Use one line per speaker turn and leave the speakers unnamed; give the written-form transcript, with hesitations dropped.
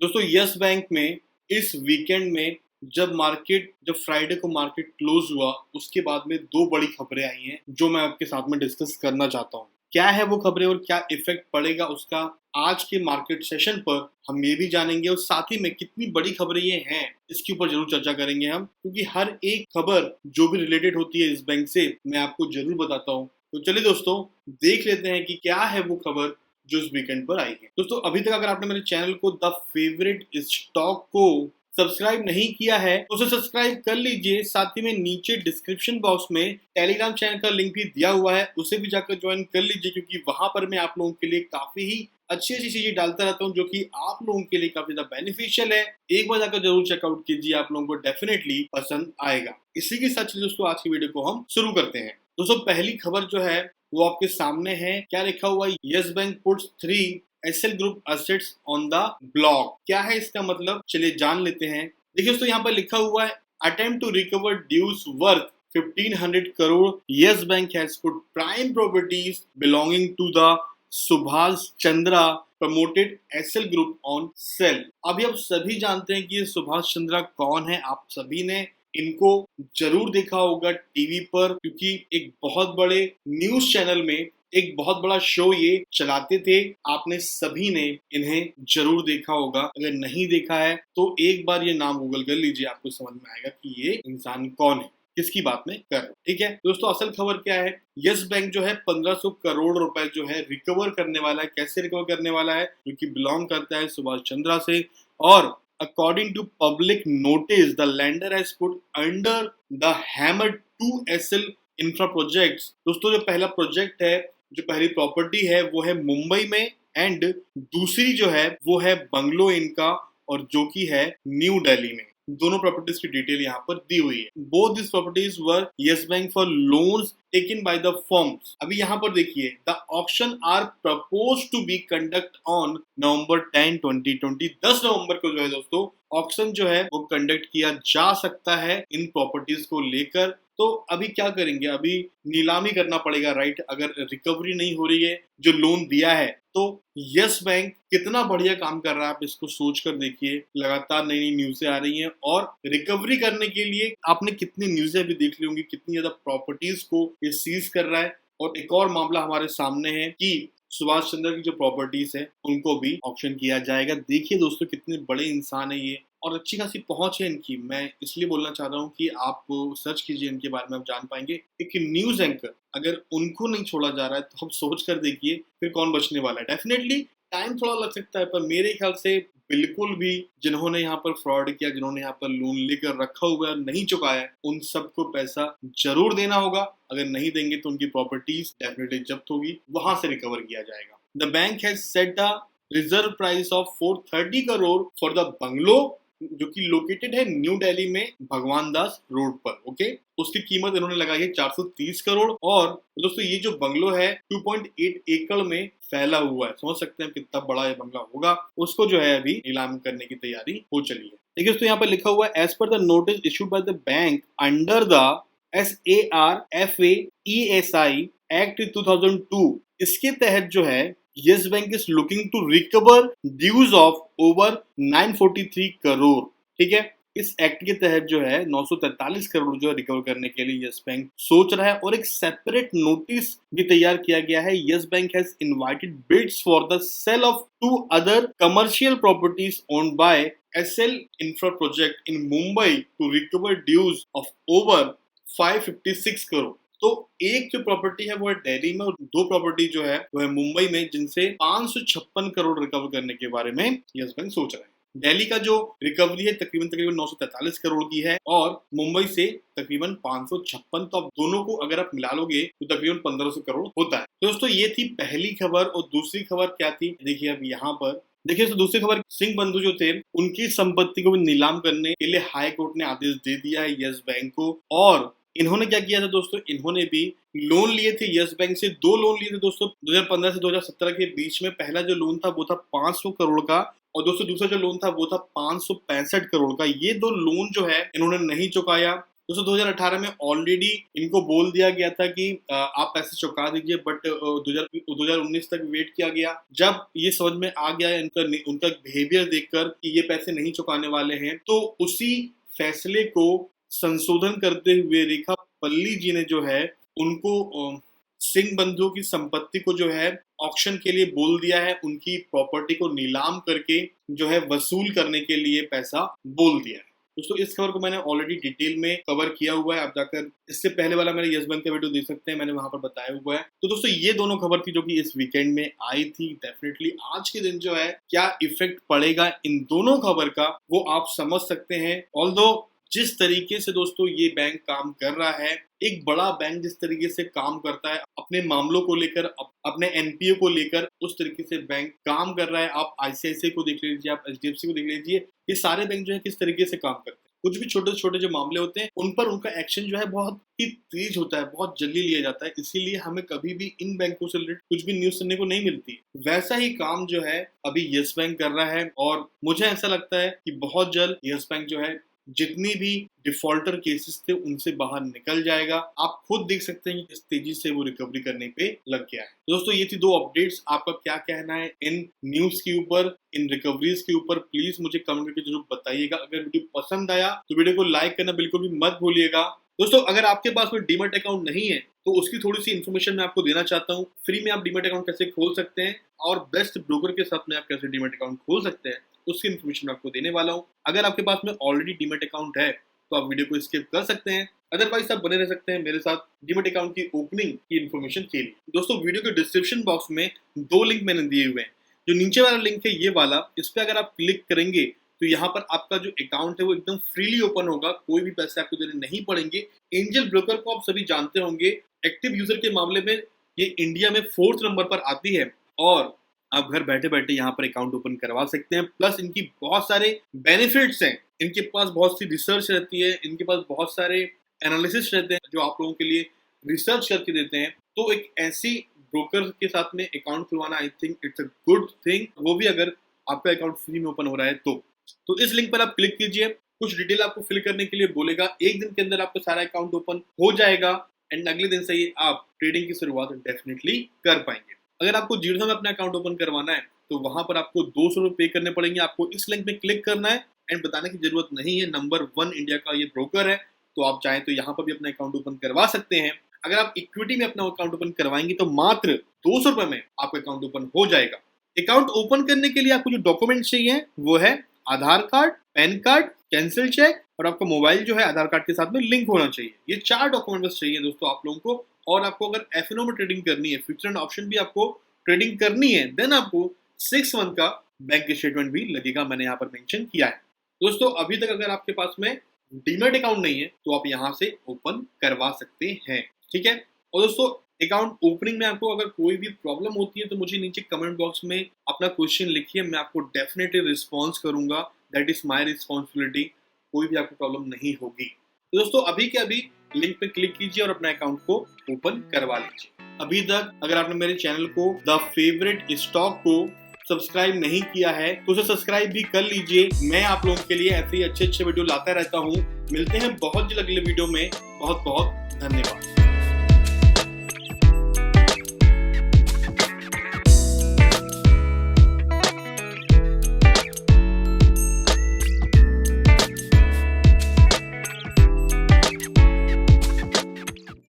दोस्तों yes bank में इस वीकेंड में जब फ्राइडे को मार्केट क्लोज हुआ उसके बाद में दो बड़ी खबरें आई हैं जो मैं आपके साथ में डिस्कस करना चाहता हूँ। क्या है वो खबरें और क्या इफेक्ट पड़ेगा उसका आज के मार्केट सेशन पर हम ये भी जानेंगे और साथ ही में कितनी बड़ी खबरें ये हैं इसके ऊपर जरूर चर्चा करेंगे हम, क्योंकि हर एक खबर जो भी रिलेटेड होती है इस बैंक से मैं आपको जरूर बताता हूँ। तो चलिए दोस्तों देख लेते हैं कि क्या है वो खबर जो इस वीकेंड पर आई है। दोस्तों अभी तक अगर आपने मेरे चैनल को द फेवरेट स्टॉक को सब्सक्राइब नहीं किया है तो उसे सब्सक्राइब कर लीजिए। साथ ही में नीचे डिस्क्रिप्शन बॉक्स में टेलीग्राम चैनल का लिंक भी दिया हुआ है, उसे भी जाकर ज्वाइन कर लीजिए, क्योंकि वहां पर मैं आप लोगों के लिए काफी ही अच्छी चीजें डालता रहता हूं जो कि आप लोगों के लिए काफी ज्यादा बेनिफिशियल है। एक बार जाकर जरूर चेकआउट कीजिए, आप लोगों को डेफिनेटली पसंद आएगा। इसी के साथ दोस्तों आज की वीडियो को हम शुरू करते हैं। दोस्तों पहली खबर जो है वो आपके सामने है। क्या लिखा हुआ है? Yes Bank puts 3 SL Group assets on the block. क्या है इसका मतलब, चलिए जान लेते हैं। देखिए दोस्तों यहाँ पर लिखा हुआ है attempt to recover dues worth 1500 crore. Yes Bank has put prime properties belonging to the Subhash Chandra promoted SL Group on sale. अभी आप सभी जानते हैं कि ये सुभाष चंद्रा कौन है। आप सभी ने इनको जरूर देखा होगा टीवी पर, क्योंकि एक बहुत बड़े न्यूज चैनल में एक बहुत बड़ा शो ये चलाते थे। आपने सभी ने इन्हें जरूर देखा होगा। अगर नहीं देखा है तो एक बार ये नाम गूगल कर लीजिए, आपको समझ में आएगा कि ये इंसान कौन है, किसकी बात में कर रहे हैं। ठीक है दोस्तों, असल खबर क्या है? यस बैंक जो है 1500 करोड़ रुपए जो है रिकवर करने वाला है। कैसे रिकवर करने वाला है? जो कि बिलोंग करता है सुभाष चंद्रा से। और according to public notice, the lender has put under the hammer 2 SL infra projects। दोस्तों जो पहला प्रोजेक्ट है, जो पहली प्रॉपर्टी है वो है मुंबई में, एंड दूसरी जो है वो है बंगलो इनका, और जो कि है न्यू दिल्ली में। दोनों प्रॉपर्टीज की डिटेल यहाँ पर दी हुई है। Both this properties were Yes Bank for loans taken by the firms. अभी यहाँ पर देखिए, the auction are propose to be conduct on November 10, 2020। 10 नवंबर को जो है दोस्तों ऑक्शन जो है वो कंडक्ट किया जा सकता है इन प्रॉपर्टीज को लेकर। तो अभी क्या करेंगे? अभी नीलामी करना पड़ेगा, राइट? अगर रिकवरी नहीं हो रही है जो लोन दिया है तो यस बैंक कितना बढ़िया काम कर रहा है, आप इसको सोच कर देखिए। लगातार नई नई न्यूज़ें आ रही हैं और रिकवरी करने के लिए आपने कितनी न्यूज़ें भी देख ली होंगी, कितनी ज्यादा प्रॉपर्टीज को ये सीज कर रहा है। और एक और मामला हमारे सामने है कि सुभाष चंद्र की जो प्रॉपर्टीज है उनको भी ऑक्शन किया जाएगा। देखिए दोस्तों कितने बड़े इंसान है ये, और अच्छी खासी पहुंच है इनकी। मैं इसलिए बोलना चाह रहा हूँ कि आप सर्च कीजिए इनके बारे में, आप जान पाएंगे। एक न्यूज एंकर अगर उनको नहीं छोड़ा जा रहा है तो आप सोच कर देखिए फिर कौन बचने वाला है। डेफिनेटली टाइम थोड़ा लग सकता है, पर मेरे ख्याल से बिल्कुल भी जिन्होंने यहाँ पर फ्रॉड किया, जिन्होंने यहाँ पर लोन लेकर रखा हुआ है नहीं चुकाया, उन सबको पैसा जरूर देना होगा। अगर नहीं देंगे तो उनकी प्रॉपर्टीज डेफिनेटली जब्त होगी, वहां से रिकवर किया जाएगा। The bank has set a reserve price of 430 crore for the bungalow, जो कि लोकेटेड है न्यू दिल्ली में भगवान दास रोड पर। ओके, उसकी कीमत इन्होंने लगाई है 430 करोड़। और दोस्तों ये जो बंगलो है 2.8 एकड़ में फैला हुआ है। समझ सकते हैं कितना बड़ा ये बंगला होगा। उसको जो है अभी नीलाम करने की तैयारी हो चली है। देखिए दोस्तों यहाँ पर लिखा हुआ है as per the notice issued by the bank under the SARFAESI act 2002। इसके तहत जो है Yes Bank is looking to recover dues of over 943 crore. ठीक है, इस एक्ट के तहत जो है 943 करोड़ जो है रिकवर करने के लिए यस बैंक सोच रहा है। और एक सेपरेट नोटिस भी तैयार किया गया है। Yes Bank has invited bids for the sale of 2 other commercial properties owned by SL Infra Project in Mumbai to recover dues of over 556 crore. तो एक जो प्रॉपर्टी है वो है दिल्ली में, और 2 प्रॉपर्टी जो है वो है मुंबई में, जिनसे 556 करोड़ रिकवर करने के बारे में यस बैंक सोच रहा है। दिल्ली का जो रिकवरी है तकरीबन 943 करोड़ की है, और मुंबई से तकरीबन 556। तो अब दोनों को अगर आप मिला लोगे तो तकरीबन 1500 करोड़ होता है। तो दोस्तों ये थी पहली खबर। और दूसरी खबर क्या थी? देखिए अब यहाँ पर देखिए तो दूसरी खबर, सिंह बंधु जो थे उनकी संपत्ति को भी नीलाम करने के लिए हाई कोर्ट ने आदेश दे दिया है यस बैंक को। और इन्होंने क्या किया था दोस्तों, इन्होंने भी लोन लिए थे यस बैंक से। 2 लोन लिए थे दोस्तों 2015 से 2017 के बीच में। पहला जो लोन था वो था 500 करोड़ का, और दोस्तों दूसरा जो लोन था वो था 565 करोड़ का। ये 2 लोन जो है इन्होंने नहीं चुकाया। दोस्तों 2018 में ऑलरेडी इनको बोल दिया गया था कि आप पैसे चुका दीजिए, बट 2019 तक वेट किया गया। जब ये समझ में आ गया उनका बिहेवियर देखकर कि ये पैसे नहीं चुकाने वाले हैं, तो उसी फैसले को संशोधन करते हुए रेखा पल्ली जी ने जो है उनको सिंह बंधुओं की संपत्ति को जो है ऑक्शन के लिए बोल दिया है, उनकी प्रॉपर्टी को नीलाम करके जो है वसूल करने के लिए पैसा बोल दिया है। दोस्तों इस खबर को मैंने ऑलरेडी डिटेल में कवर किया हुआ है, आप जाकर इससे पहले वाला मेरे यस बैंक का वीडियो देख सकते हैं, मैंने वहां पर बताया हुआ है। तो दोस्तों ये दोनों खबर थी जो कि इस वीकेंड में आई थी। डेफिनेटली आज के दिन जो है क्या इफेक्ट पड़ेगा इन दोनों खबर का वो आप समझ सकते हैं। ऑल्दो जिस तरीके से दोस्तों ये बैंक काम कर रहा है, एक बड़ा बैंक जिस तरीके से काम करता है अपने मामलों को लेकर, अपने एनपीओ को लेकर, उस तरीके से बैंक काम कर रहा है। आप आईसीआईसीआई को देख लीजिए, आप एचडीएफसी को देख लीजिए, ये सारे बैंक जो है किस तरीके से काम करते हैं। कुछ भी छोटे छोटे जो मामले होते हैं उन पर उनका एक्शन जो है बहुत ही तेज होता है, बहुत जल्दी लिया जाता है, इसीलिए हमें कभी भी इन बैंकों से रिलेटेड कुछ भी न्यूज सुनने को नहीं मिलती। वैसा ही काम जो है अभी यस बैंक कर रहा है, और मुझे ऐसा लगता है कि बहुत जल्द यस बैंक जो है जितनी भी डिफॉल्टर केसेस थे उनसे बाहर निकल जाएगा। आप खुद देख सकते हैं कि किस तेजी से वो रिकवरी करने पे लग गया है। दोस्तों ये थी 2 अपडेट्स। आपका क्या कहना है इन न्यूज के ऊपर, इन रिकवरीज के ऊपर, प्लीज मुझे कमेंट करके जरूर बताइएगा। अगर वीडियो पसंद आया तो वीडियो को लाइक करना बिल्कुल भी मत भूलिएगा। दोस्तों अगर आपके पास कोई डीमैट अकाउंट नहीं है तो उसकी थोड़ी सी इन्फॉर्मेशन मैं आपको देना चाहता हूँ। फ्री में आप डीमैट अकाउंट कैसे खोल सकते हैं और बेस्ट ब्रोकर के साथ में आप कैसे डीमैट अकाउंट खोल सकते हैं, उसकी इन्फॉर्मेशन मैं आपको देने वाला हूँ। अगर आपके पास में ऑलरेडी डीमैट अकाउंट है तो आप वीडियो को स्किप कर सकते हैं, अदरवाइज आप बने रह सकते हैं मेरे साथ डीमैट अकाउंट की ओपनिंग की इन्फॉर्मेशन के लिए। दोस्तों वीडियो के डिस्क्रिप्शन बॉक्स में 2 लिंक मैंने दिए हुए हैं। जो नीचे वाला लिंक है ये वाला, इस पर अगर आप क्लिक करेंगे तो यहाँ पर आपका जो अकाउंट है वो एकदम फ्रीली ओपन होगा, कोई भी पैसे आपको देने नहीं पड़ेंगे। एंजल ब्रोकर को आप सभी जानते होंगे, एक्टिव यूजर के मामले में ये इंडिया में 4th नंबर पर आती है, और आप घर बैठे बैठे यहाँ पर अकाउंट ओपन करवा सकते हैं। प्लस इनकी बहुत सारे बेनिफिट्स हैं, इनके पास बहुत सी रिसर्च रहती है, इनके पास बहुत सारे एनालिसिस रहते हैं जो आप लोगों के लिए रिसर्च करके देते हैं। तो एक ऐसी ब्रोकर के साथ में अकाउंट खुलवाना I think it's a good thing, वो भी अगर आपका अकाउंट फ्री में ओपन हो रहा है तो इस लिंक पर आप क्लिक कीजिए। कुछ डिटेल आपको फिल करने के लिए बोलेगा, 1 दिन के अंदर आपका सारा अकाउंट ओपन हो जाएगा एंड अगले दिन से ही आप ट्रेडिंग की शुरुआत डेफिनेटली कर पाएंगे। अगर आपको 0 में अपना अकाउंट ओपन करवाना है तो वहां पर आपको 200 रुपए पे करने पड़ेंगे। आपको इस लिंक पे क्लिक करना है एंड बताने की जरूरत नहीं है, नंबर 1 इंडिया का ये ब्रोकर है, तो आप चाहें तो यहाँ पर भी अपना अकाउंट ओपन करवा सकते हैं। अगर आप इक्विटी में अपना अकाउंट ओपन करवाएंगे तो मात्र 200 रुपए में आपका अकाउंट ओपन हो जाएगा। अकाउंट ओपन करने के लिए आपको जो डॉक्यूमेंट चाहिए वो है Aadhaar card, PAN card, cancel cheque, और आपका मोबाइल जो है आधार कार्ड के साथ में लिंक होना चाहिए। ये 4 डॉक्यूमेंट बस चाहिए दोस्तों आप लोगों को। और आपको अगर एफएनओ में ट्रेडिंग करनी है, फ्यूचर एंड ऑप्शन भी आपको ट्रेडिंग करनी है, देन आपको 6 मंथ का बैंक स्टेटमेंट भी लगेगा, मैंने यहाँ पर मेंशन किया है। दोस्तों अभी तक अगर आपके पास में डीमैट अकाउंट नहीं है तो आप यहाँ से ओपन करवा सकते हैं, ठीक है। और दोस्तों अकाउंट ओपनिंग में आपको अगर कोई भी प्रॉब्लम होती है तो मुझे नीचे कमेंट बॉक्स में अपना क्वेश्चन लिखिए, मैं आपको डेफिनेटली रिस्पॉन्स करूंगा। दैट इज माई रिस्पॉन्सिबिलिटी, कोई भी आपको प्रॉब्लम नहीं होगी। तो दोस्तों अभी के अभी लिंक पे क्लिक कीजिए और अपना अकाउंट को ओपन करवा लीजिए। अभी तक अगर आपने मेरे चैनल को द फेवरेट स्टॉक को सब्सक्राइब नहीं किया है तो उसे सब्सक्राइब भी कर लीजिए। मैं आप लोगों के लिए ऐसे ही अच्छे वीडियो लाता रहता हूँ। मिलते हैं बहुत जल्द अगले वीडियो में। बहुत बहुत धन्यवाद।